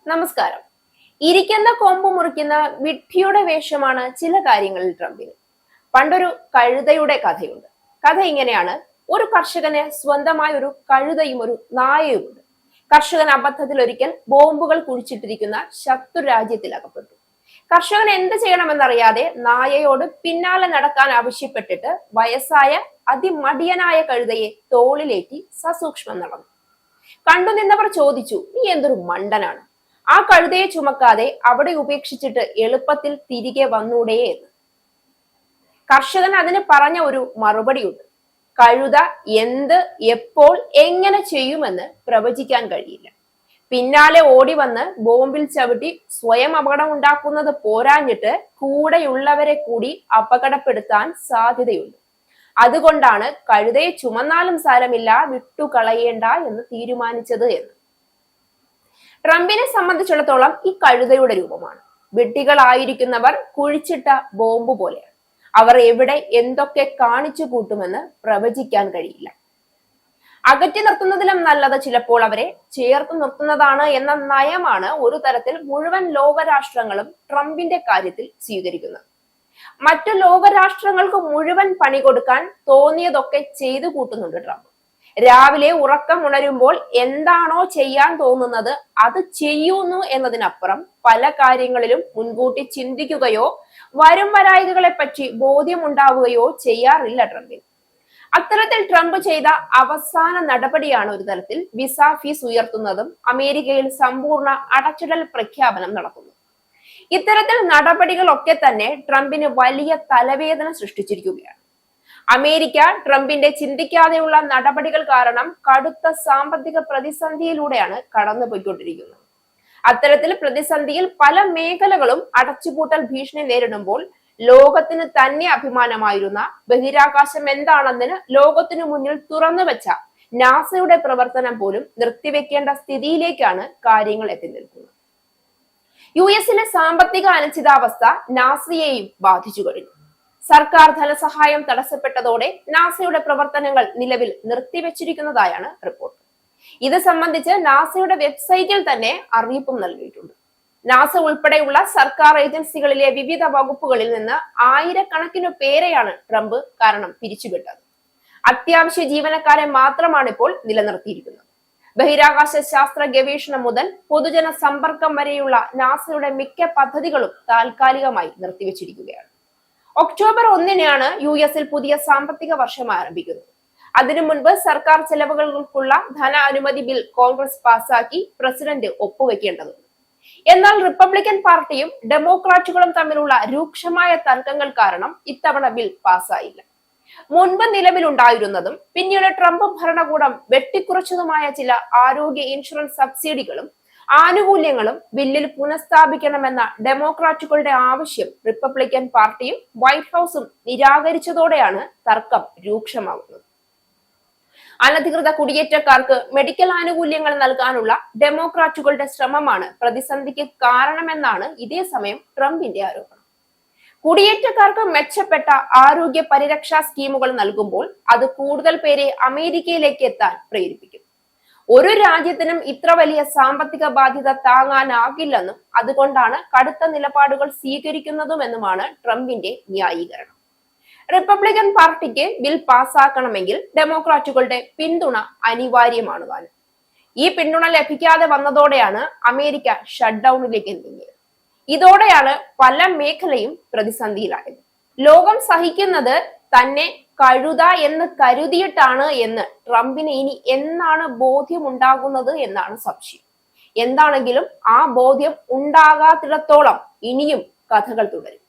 നമസ്കാരം. ഇരിക്കുന്ന കൊമ്പ് മുറിക്കുന്ന വിഡ്ഢിയുടെ വേഷമാണ് ചില കാര്യങ്ങളിൽ ട്രംപിന്. പണ്ടൊരു കഴുതയുടെ കഥയുണ്ട്. കഥ ഇങ്ങനെയാണ്: ഒരു കർഷകന് സ്വന്തമായ ഒരു കഴുതയും ഒരു നായയുമുണ്ട്. കർഷകൻ അബദ്ധത്തിൽ ഒരിക്കൽ ബോംബുകൾ കുഴിച്ചിട്ടിരിക്കുന്ന ശത്രു രാജ്യത്തിൽ അകപ്പെട്ടു. കർഷകൻ എന്ത് ചെയ്യണമെന്നറിയാതെ നായയോട് പിന്നാലെ നടക്കാൻ ആവശ്യപ്പെട്ടിട്ട് വയസ്സായ അതിമടിയനായ കഴുതയെ തോളിലേറ്റി സസൂക്ഷ്മം നടന്നു. കണ്ടുനിന്നവർ ചോദിച്ചു, നീ എന്തൊരു മണ്ടനാണ്, ആ കഴുതയെ ചുമക്കാതെ അവിടെ ഉപേക്ഷിച്ചിട്ട് എളുപ്പത്തിൽ തിരികെ വന്നൂടേ എന്ന്. കർഷകൻ അതിന് പറഞ്ഞ ഒരു മറുപടിയുണ്ട്: കഴുത എന്ത്, എപ്പോൾ, എങ്ങനെ ചെയ്യുമെന്ന് പ്രവചിക്കാൻ കഴിയില്ല. പിന്നാലെ ഓടി വന്ന് ബോംബിൽ ചവിട്ടി സ്വയം അപകടം ഉണ്ടാക്കുന്നത് പോരാഞ്ഞിട്ട് കൂടെയുള്ളവരെ കൂടി അപകടപ്പെടുത്താൻ സാധ്യതയുണ്ട്. അതുകൊണ്ടാണ് കഴുതയെ ചുമന്നാലും സാരമില്ല, വിട്ടുകളയേണ്ട എന്ന് തീരുമാനിച്ചത് എന്ന്. ട്രംപിനെ സംബന്ധിച്ചിടത്തോളം ഈ കഴുതയുടെ രൂപമാണ്. വിഡ്ഢികളായിരിക്കുന്നവർ കുഴിച്ചിട്ട ബോംബ് പോലെയാണ്. അവർ എവിടെ എന്തൊക്കെ കാണിച്ചു കൂട്ടുമെന്ന് പ്രവചിക്കാൻ കഴിയില്ല. അകറ്റി നിർത്തുന്നതിലും നല്ലത് ചിലപ്പോൾ അവരെ ചേർത്ത് നിർത്തുന്നതാണ് എന്ന നയമാണ് ഒരു തരത്തിൽ മുഴുവൻ ലോകരാഷ്ട്രങ്ങളും ട്രംപിന്റെ കാര്യത്തിൽ സ്വീകരിക്കുന്നത്. മറ്റു ലോകരാഷ്ട്രങ്ങൾക്ക് മുഴുവൻ പണി കൊടുക്കാൻ തോന്നിയതൊക്കെ ചെയ്തു കൂട്ടുന്നുണ്ട് ട്രംപ്. രാവിലെ ഉറക്കം ഉണരുമ്പോൾ എന്താണോ ചെയ്യാൻ തോന്നുന്നത് അത് ചെയ്യുന്നു എന്നതിനപ്പുറം പല കാര്യങ്ങളിലും മുൻകൂട്ടി ചിന്തിക്കുകയോ വരും വരായികകളെ പറ്റി ബോധ്യമുണ്ടാവുകയോ ചെയ്യാറില്ല ട്രംപിന്. അത്തരത്തിൽ ട്രംപ് ചെയ്ത അവസാന നടപടിയാണ് ഒരു തരത്തിൽ വിസ ഫീസ് ഉയർത്തുന്നതും അമേരിക്കയിൽ സമ്പൂർണ്ണ അടച്ചിടൽ പ്രഖ്യാപനം നടത്തുന്നത്. ഇത്തരത്തിൽ നടപടികളൊക്കെ തന്നെ ട്രംപിന് വലിയ തലവേദന സൃഷ്ടിച്ചിരിക്കുകയാണ്. അമേരിക്ക ട്രംപിന്റെ ചിന്തിക്കാതെയുള്ള നടപടികൾ കാരണം കടുത്ത സാമ്പത്തിക പ്രതിസന്ധിയിലൂടെയാണ് കടന്നുപോയിക്കൊണ്ടിരിക്കുന്നത്. അത്തരത്തിൽ പ്രതിസന്ധിയിൽ പല മേഖലകളും അടച്ചുപൂട്ടൽ ഭീഷണി നേരിടുമ്പോൾ ലോകത്തിന് തന്നെ അഭിമാനമായിരുന്ന ബഹിരാകാശം എന്താണെന്നതിന് ലോകത്തിനു മുന്നിൽ തുറന്നു വെച്ച നാസയുടെ പ്രവർത്തനം പോലും നിർത്തിവെക്കേണ്ട സ്ഥിതിയിലേക്കാണ് കാര്യങ്ങൾ എത്തി നിൽക്കുന്നത്. യുഎസിലെ സാമ്പത്തിക അനിശ്ചിതാവസ്ഥ നാസയെയും ബാധിച്ചു കഴിഞ്ഞു. സർക്കാർ ധനസഹായം തടസ്സപ്പെട്ടതോടെ നാസയുടെ പ്രവർത്തനങ്ങൾ നിലവിൽ നിർത്തിവെച്ചിരിക്കുന്നതായാണ് റിപ്പോർട്ട്. ഇത് സംബന്ധിച്ച് നാസയുടെ വെബ്സൈറ്റിൽ തന്നെ അറിയിപ്പും നൽകിയിട്ടുണ്ട്. നാസ ഉൾപ്പെടെയുള്ള സർക്കാർ ഏജൻസികളിലെ വിവിധ വകുപ്പുകളിൽ നിന്ന് ആയിരക്കണക്കിന് പേരെയാണ് ട്രംപ് കാരണം പിരിച്ചുവിട്ടത്. അത്യാവശ്യ ജീവനക്കാരെ മാത്രമാണ് ഇപ്പോൾ നിലനിർത്തിയിരിക്കുന്നത്. ബഹിരാകാശ ശാസ്ത്ര ഗവേഷണം മുതൽ പൊതുജന സമ്പർക്കം വരെയുള്ള നാസയുടെ മിക്ക പദ്ധതികളും താൽക്കാലികമായി നിർത്തിവെച്ചിരിക്കുകയാണ്. ഒക്ടോബർ 1-നാണ് യുഎസിൽ പുതിയ സാമ്പത്തിക വർഷം ആരംഭിക്കുന്നത്. അതിനു മുൻപ് സർക്കാർ ചെലവുകൾക്കുള്ള ധന അനുമതി ബിൽ കോൺഗ്രസ് പാസാക്കി പ്രസിഡന്റ് ഒപ്പുവെക്കേണ്ടതുണ്ട്. എന്നാൽ റിപ്പബ്ലിക്കൻ പാർട്ടിയും ഡെമോക്രാറ്റുകളും തമ്മിലുള്ള രൂക്ഷമായ തർക്കങ്ങൾ കാരണം ഇത്തവണ ബിൽ പാസ്സായില്ല. മുൻപ് നിലവിലുണ്ടായിരുന്നതും പിന്നീട് ട്രംപ് ഭരണകൂടം വെട്ടിക്കുറച്ചതുമായ ചില ആരോഗ്യ ഇൻഷുറൻസ് സബ്സിഡികളും ആനുകൂല്യങ്ങളും ബില്ലിൽ പുനഃസ്ഥാപിക്കണമെന്ന ഡെമോക്രാറ്റുകളുടെ ആവശ്യം റിപ്പബ്ലിക്കൻ പാർട്ടിയും വൈറ്റ് ഹൗസും നിരാകരിച്ചതോടെയാണ് തർക്കം രൂക്ഷമാകുന്നത്. അനധികൃത കുടിയേറ്റക്കാർക്ക് മെഡിക്കൽ ആനുകൂല്യങ്ങൾ നൽകാനുള്ള ഡെമോക്രാറ്റുകളുടെ ശ്രമമാണ് പ്രതിസന്ധിക്ക് കാരണമെന്നാണ് ഇതേസമയം ട്രംപിന്റെ ആരോപണം. കുടിയേറ്റക്കാർക്ക് മെച്ചപ്പെട്ട ആരോഗ്യ പരിരക്ഷാ സ്കീമുകൾ നൽകുമ്പോൾ അത് കൂടുതൽ പേരെ അമേരിക്കയിലേക്ക് എത്താൻ പ്രേരിപ്പിക്കും. ഒരു രാജ്യത്തിനും ഇത്ര വലിയ സാമ്പത്തിക ബാധ്യത താങ്ങാനാകില്ലെന്നും അതുകൊണ്ടാണ് കടുത്ത നിലപാടുകൾ സ്വീകരിക്കുന്നതുമെന്നുമാണ് ട്രംപിന്റെ ന്യായീകരണം. റിപ്പബ്ലിക്കൻ പാർട്ടിക്ക് ബിൽ പാസ്സാക്കണമെങ്കിൽ ഡെമോക്രാറ്റുകളുടെ പിന്തുണ അനിവാര്യമാണ് താനും. ഈ പിന്തുണ ലഭിക്കാതെ വന്നതോടെയാണ് അമേരിക്ക ഷട്ട് ഡൌണിലേക്ക് നീങ്ങിയത്. ഇതോടെയാണ് പല മേഖലയും പ്രതിസന്ധിയിലായത്. ലോകം സഹിക്കുന്നത് തന്നെ കഴുത എന്ന് കരുതിയിട്ടാണ് എന്ന് ട്രംപിന് ഇനി എന്നാണ് ബോധ്യമുണ്ടാകുന്നത് എന്നാണ് സംശയം. എന്താണെങ്കിലും ആ ബോധ്യം ഉണ്ടാകാത്തിടത്തോളം ഇനിയും കഥകൾ തുടരും.